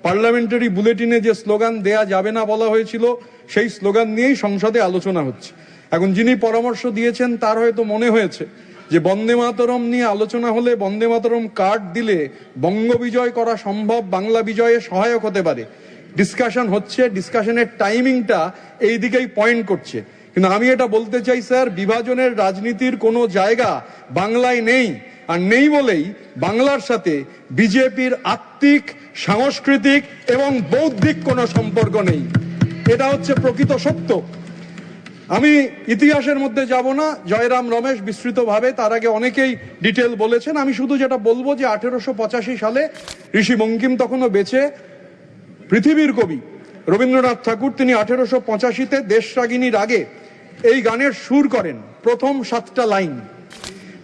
Parliamentary বুলেটিনে যে slogan দেয়া যাবে না বলা হয়েছিল, সেই স্লোগান নিয়েই সংসদে আলোচনা হচ্ছে। এখন যিনি পরামর্শ দিয়েছেন তার হয়তো মনে হয়েছে যে বন্দে মাতরম নিয়ে আলোচনা হলে, বন্দে মাতরম কার্ড দিলে বঙ্গ বিজয় করা সম্ভব, বাংলা বিজয়ে সহায়ক হতে পারে। ডিসকাশন হচ্ছে, ডিসকাশনের টাইমিংটা এই দিকেই পয়েন্ট করছে। কিন্তু আমি এটা বলতে চাই স্যার, বিভাজনের রাজনীতির কোনো জায়গা বাংলায় নেই। আর নেই বলেই বাংলার সাথে বিজেপির আত্মিক, সাংস্কৃতিক এবং বৌদ্ধিক কোনো সম্পর্ক নেই। এটা হচ্ছে প্রকৃত সত্য। আমি ইতিহাসের মধ্যে যাব না, জয়রাম রমেশ বিস্তৃতভাবে তার আগে অনেকেই ডিটেল বলেছেন। আমি শুধু যেটা বলবো যে 1885 সালে ঋষি বঙ্কিম তখনও বেঁচে, পৃথিবীর কবি রবীন্দ্রনাথ ঠাকুর তিনি 1885-তে দেশরাগিনীর আগে এই গানের সুর করেন, প্রথম 7টা লাইন।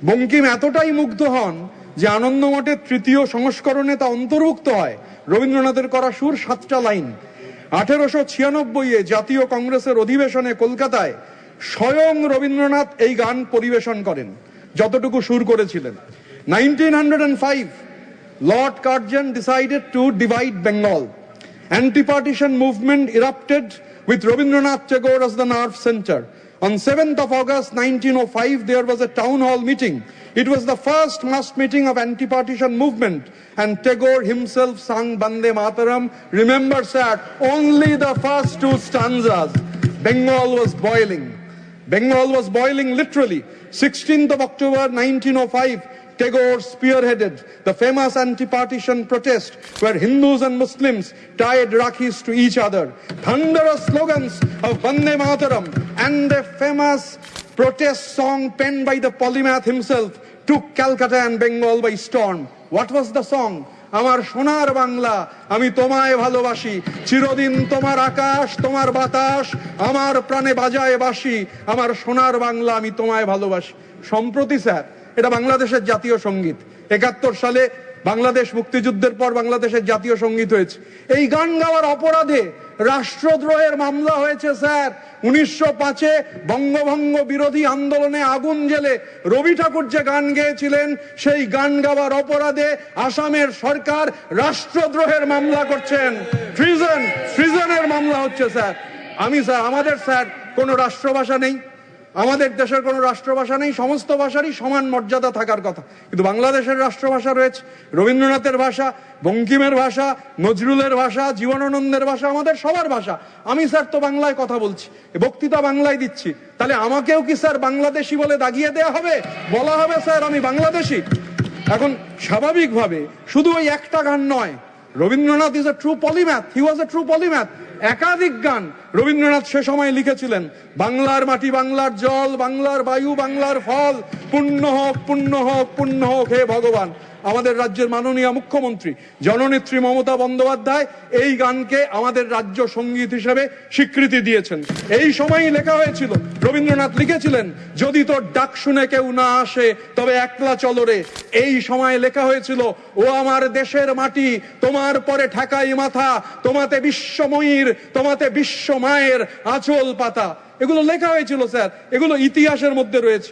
বঙ্কিম এতটাই মুগ্ধ হন যে আনন্দমঠের 3য় সংস্করণে তা অন্তর্ভুক্ত হয়। রবীন্দ্রনাথের করা সুর 7টা লাইন। 1896-এ জাতীয় কংগ্রেসের অধিবেশনে কলকাতায় স্বয়ং রবীন্দ্রনাথ এই গান পরিবেশন করেন, যতটুকু সুর করেছিলেন। 1905 Lord Curzon decided to divide Bengal. Anti-partition movement erupted with Rabindranath Tagore as the nerve center. On 7th of August 1905, there was a town hall meeting. It was the first mass meeting of anti-partition movement, and Tagore himself sung Bande Mataram. Remember, sir, only the first 2 stanzas. Bengal was boiling. Bengal was boiling literally. 16th of October 1905, Tagore spearheaded the famous anti-partition protest where Hindus and Muslims tied Rakhis to each other. Thunderous slogans of Bande Mataram and a famous protest song penned by the polymath himself took Calcutta and Bengal by storm. What was the song? আমার সোনার বাংলা আমি তোমায় ভালোবাসি, চিরদিন তোমার আকাশ তোমার বাতাস আমার প্রাণে বাজায় বাঁশি, আমার সোনার বাংলা আমি তোমায় ভালোবাসি। সম্প্রতি স্যার এটা বাংলাদেশের জাতীয় সঙ্গীত। 71 সালে বাংলাদেশ মুক্তিযুদ্ধের পর বাংলাদেশের জাতীয় সঙ্গীত হয়েছে। এই গান গাওয়ার অপরাধে রাষ্ট্রদ্রোহের মামলা হয়েছে স্যার। 1905-এ বঙ্গভঙ্গ বিরোধী আন্দোলনে আগুন জ্বেলে রবি ঠাকুর যে গান গেয়েছিলেন, সেই গান গাওয়ার অপরাধে আসামের সরকার রাষ্ট্রদ্রোহের মামলা করছেন। ট্রিজনের মামলা হচ্ছে স্যার। আমাদের স্যার কোনো রাষ্ট্রভাষা নেই, আমাদের দেশের কোনো রাষ্ট্রভাষা নেই, সমস্ত ভাষারই সমান মর্যাদা থাকার কথা। কিন্তু বাংলাদেশের রাষ্ট্রভাষা রয়েছে, রবীন্দ্রনাথের ভাষা, বঙ্কিমের ভাষা, নজরুলের ভাষা, জীবনানন্দের ভাষা, আমাদের সবার ভাষা। আমি স্যার তো বাংলায় কথা বলছি, বক্তৃতা বাংলায় দিচ্ছি, তাহলে আমাকেও কি স্যার বাংলাদেশি বলে দাগিয়ে দেয়া হবে? বলা হবে স্যার আমি বাংলাদেশি? এখন স্বাভাবিকভাবে শুধু ওই একটা গান নয়, Rabindranath is a true polymath, he was a true polymath. একাধিক গান রবীন্দ্রনাথ সে সময় লিখেছিলেন। বাংলার মাটি, বাংলার জল, বাংলার বায়ু, বাংলার ফল, পুণ্য হোক পুণ্য হোক পুণ্য হোক হে ভগবান। আমাদের রাজ্যের মাননীয় মুখ্যমন্ত্রী জননেত্রী মমতা বন্দ্যোপাধ্যায় এই গানকে আমাদের রাজ্য সঙ্গীত হিসেবে স্বীকৃতি দিয়েছেন। এই সময়ই লেখা হয়েছিল, রবীন্দ্রনাথ লিখেছিলেন, যদি তোর ডাক শুনে কেউ না আসে তবে একলা চলো রে। এই সময় লেখা হয়েছিল, ও আমার দেশের মাটি তোমার পরে ঠেকাই মাথা, তোমাতে বিশ্বময়ীর তোমাতে বিশ্ব মায়ের আঁচল পাতা। এগুলো লেখা হয়েছিল স্যার, এগুলো ইতিহাসের মধ্যে রয়েছে।